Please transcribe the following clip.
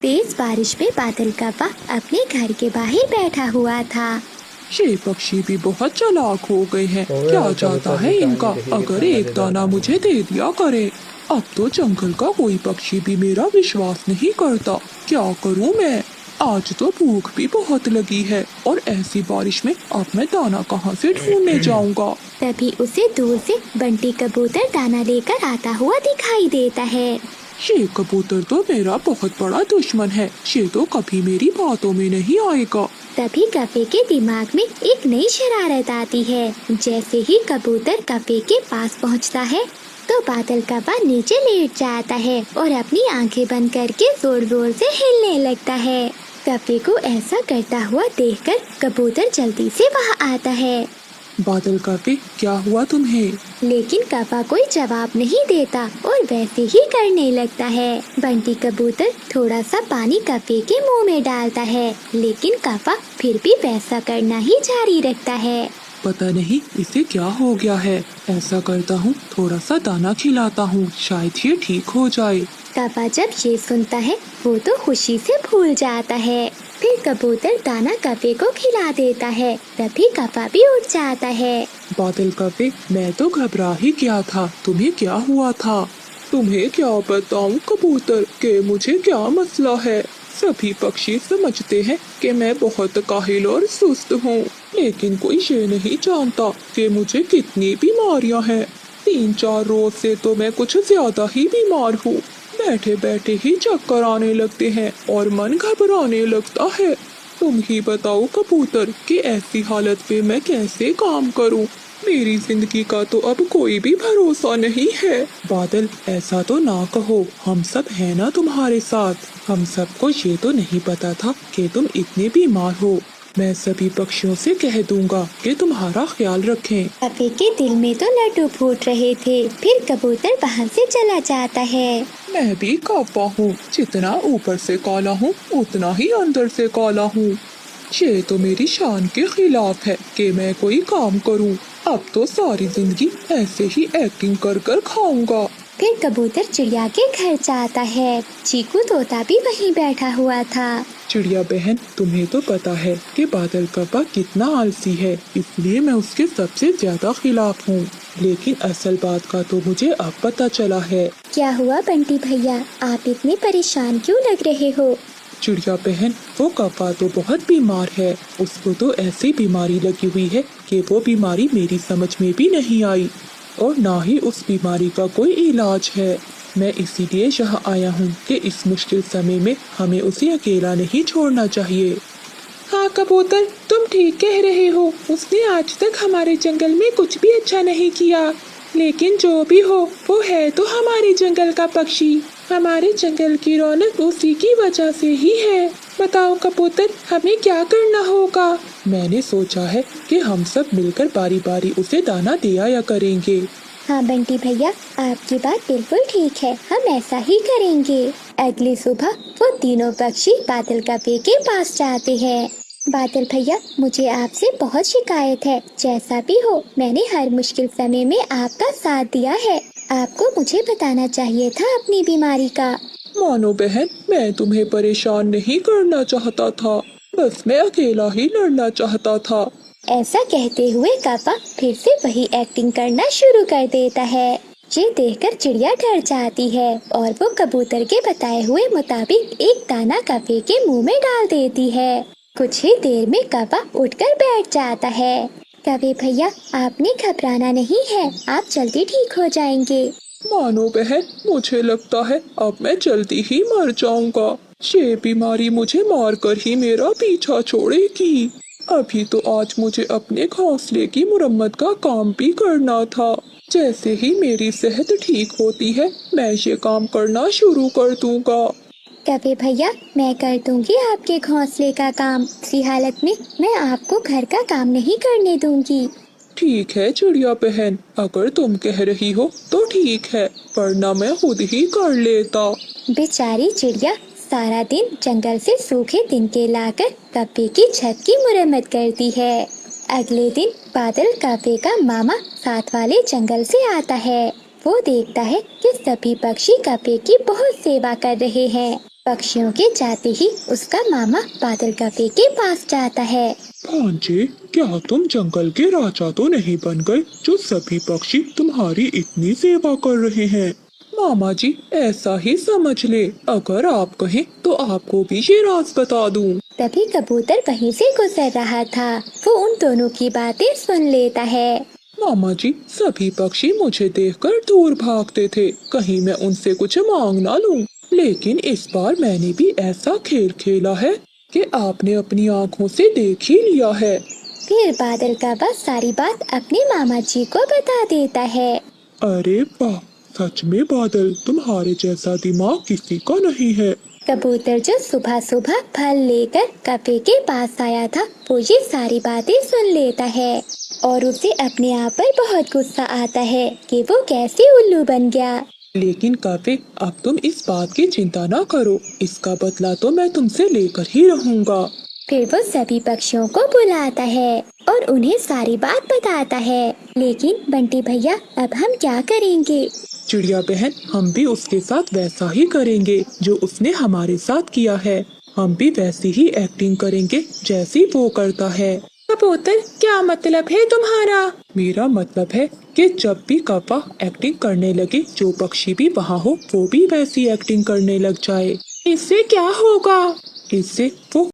तेज बारिश में बादल कौवा अपने घर के बाहर बैठा हुआ था। ये पक्षी भी बहुत चालाक हो गए हैं। क्या चाहता है इनका? अगर एक दाना मुझे दे दिया करे। अब तो जंगल का कोई पक्षी भी मेरा विश्वास नहीं करता। क्या करूं मैं? आज तो भूख भी बहुत लगी है और ऐसी बारिश में अब मैं दाना कहाँ से ढूंढने जाऊंगा? तभी उसे दूर से बंटी कबूतर दाना लेकर आता हुआ दिखाई देता है। ये कबूतर तो मेरा बहुत बड़ा दुश्मन है। ये तो कभी मेरी बातों में नहीं आएगा। तभी कौवे के दिमाग में एक नई शरारत आती है। जैसे ही कबूतर कौवे के पास पहुंचता है तो बादल कौवा नीचे लेट जाता है और अपनी आंखें बंद करके जोर जोर से हिलने लगता है। कौवे को ऐसा करता हुआ देखकर कबूतर जल्दी से वहां आता है। बादल कौवे, क्या हुआ तुम्हें? लेकिन कौवा कोई जवाब नहीं देता और वैसे ही करने लगता है। बंटी कबूतर थोड़ा सा पानी कौवे के मुंह में डालता है, लेकिन कौवा फिर भी वैसा करना ही जारी रखता है। पता नहीं इसे क्या हो गया है। ऐसा करता हूँ, थोड़ा सा दाना खिलाता हूँ, शायद ये ठीक हो जाए। कौवा जब ये सुनता है वो तो खुशी से भूल जाता है। फिर कबूतर दाना कौवे को खिला देता है। तभी कौवा भी उठ जाता है। बादल कौवे, मैं तो घबरा ही गया था। तुम्हें क्या हुआ था? तुम्हें क्या बताऊं कबूतर के मुझे क्या मसला है। सभी पक्षी समझते हैं कि मैं बहुत काहिल और सुस्त हूँ, लेकिन कोई ये नहीं जानता कि मुझे कितनी बीमारियाँ हैं। 3-4 रोज से तो मैं कुछ ज्यादा ही बीमार हूँ। बैठे बैठे ही चक्कर आने लगते हैं और मन घबराने लगता है। तुम ही बताओ कबूतर कि ऐसी हालत में मैं कैसे काम करूं? मेरी जिंदगी का तो अब कोई भी भरोसा नहीं है। बादल, ऐसा तो ना कहो, हम सब है ना तुम्हारे साथ। हम सबको ये तो नहीं पता था कि तुम इतने बीमार हो। मैं सभी पक्षियों से कह दूंगा कि तुम्हारा ख्याल रखें। कौवे के दिल में तो लड्डू फूट रहे थे। फिर कबूतर वहाँ से चला जाता है। मैं भी कौवा हूँ, जितना ऊपर से काला हूँ उतना ही अंदर से काला हूँ। ये तो मेरी शान के खिलाफ है कि मैं कोई काम करूँ। अब तो सारी जिंदगी ऐसे ही एक्टिंग कर कर खाऊंगा। फिर कबूतर चिड़िया के घर जाता है। चीकू तोता भी वहीं बैठा हुआ था। चिड़िया बहन, तुम्हें तो पता है कि बादल कौवा कितना आलसी है, इसलिए मैं उसके सबसे ज्यादा खिलाफ हूँ। लेकिन असल बात का तो मुझे अब पता चला है। क्या हुआ बंटी भैया, आप इतने परेशान क्यों लग रहे हो? चिड़िया बहन, वो कौवा तो बहुत बीमार है। उसको तो ऐसी बीमारी लगी हुई है कि वो बीमारी मेरी समझ में भी नहीं आई और ना ही उस बीमारी का कोई इलाज है। मैं इसीलिए यहाँ आया हूँ कि इस मुश्किल समय में हमें उसे अकेला नहीं छोड़ना चाहिए। हाँ कबूतर, तुम ठीक कह रहे हो। उसने आज तक हमारे जंगल में कुछ भी अच्छा नहीं किया, लेकिन जो भी हो वो है तो हमारे जंगल का पक्षी। हमारे जंगल की रौनक उसी की वजह से ही है। बताओ कबूतर, हमें क्या करना होगा? मैंने सोचा है कि हम सब मिलकर बारी बारी उसे दाना दे आया करेंगे। हाँ बंटी भैया, आपकी बात बिल्कुल ठीक है, हम ऐसा ही करेंगे। अगली सुबह वो तीनों पक्षी बादल कौवे के पास जाते हैं। बादल भैया, मुझे आपसे बहुत शिकायत है। जैसा भी हो, मैंने हर मुश्किल समय में आपका साथ दिया है। आपको मुझे बताना चाहिए था अपनी बीमारी का। मानो बहन, मैं तुम्हें परेशान नहीं करना चाहता था, बस मैं अकेला ही लड़ना चाहता था। ऐसा कहते हुए कौवा फिर से वही एक्टिंग करना शुरू कर देता है। ये देखकर चिड़िया डर जाती है और वो कबूतर के बताए हुए मुताबिक एक दाना कौवे के मुंह में डाल देती है। कुछ ही देर में कौवा उठकर बैठ जाता है। कौवे भैया, आपने घबराना नहीं है, आप जल्दी ठीक हो जाएंगे। मानो बहन, मुझे लगता है अब मैं जल्दी ही मर जाऊंगा। ये बीमारी मुझे मारकर ही मेरा पीछा छोड़ेगी। अभी तो आज मुझे अपने घोंसले की मुरम्मत का काम भी करना था। जैसे ही मेरी सेहत ठीक होती है, मैं ये काम करना शुरू कर दूंगा। कौवे भैया, मैं कर दूंगी आपके घोंसले का काम। इसी हालत में मैं आपको घर का काम नहीं करने दूंगी। ठीक है चिड़िया बहन, अगर तुम कह रही हो तो ठीक है, वरना मैं खुद ही कर लेता। बेचारी चिड़िया सारा दिन जंगल से सूखे तिनके लाकर कौवे की छत की मुरम्मत करती है। अगले दिन बादल कौवे का मामा साथ वाले जंगल से आता है। वो देखता है कि सभी पक्षी कौवे की बहुत सेवा कर रहे हैं। पक्षियों के जाते ही उसका मामा बादल कफे के पास जाता है। भांजे, क्या तुम जंगल के राजा तो नहीं बन गए जो सभी पक्षी तुम्हारी इतनी सेवा कर रहे हैं? मामा जी, ऐसा ही समझ ले। अगर आप कहें तो आपको भी ये राज बता दूं। तभी कबूतर वहीं से गुजर रहा था। वो उन दोनों की बातें सुन लेता है। मामा जी, सभी पक्षी मुझे देखकर दूर भागते थे, कहीं मैं उनसे कुछ मांग ना लूं। लेकिन इस बार मैंने भी ऐसा खेल खेला है कि आपने अपनी आँखों से देख ही लिया है। फिर बादल का बस सारी बात अपने मामा जी को बता देता है। अरे वाह, सच में बादल, तुम्हारे जैसा दिमाग किसी का नहीं है। कबूतर जो सुबह सुबह फल लेकर कफे के पास आया था, वो ये सारी बातें सुन लेता है और उसे अपने आप पर बहुत गुस्सा आता है कि वो कैसे उल्लू बन गया। लेकिन काफे, अब तुम इस बात की चिंता ना करो, इसका बदला तो मैं तुमसे लेकर ही रहूंगा। फिर वो सभी पक्षियों को बुलाता है और उन्हें सारी बात बताता है। लेकिन बंटी भैया, अब हम क्या करेंगे? चिड़िया बहन, हम भी उसके साथ वैसा ही करेंगे जो उसने हमारे साथ किया है। हम भी वैसी ही एक्टिंग करेंगे जैसी वो करता है। कबूतर, क्या मतलब है तुम्हारा? मेरा मतलब है कि जब भी कौवा एक्टिंग करने लगे, जो पक्षी भी वहाँ हो वो भी वैसी एक्टिंग करने लग जाए। इससे क्या होगा? इससे वो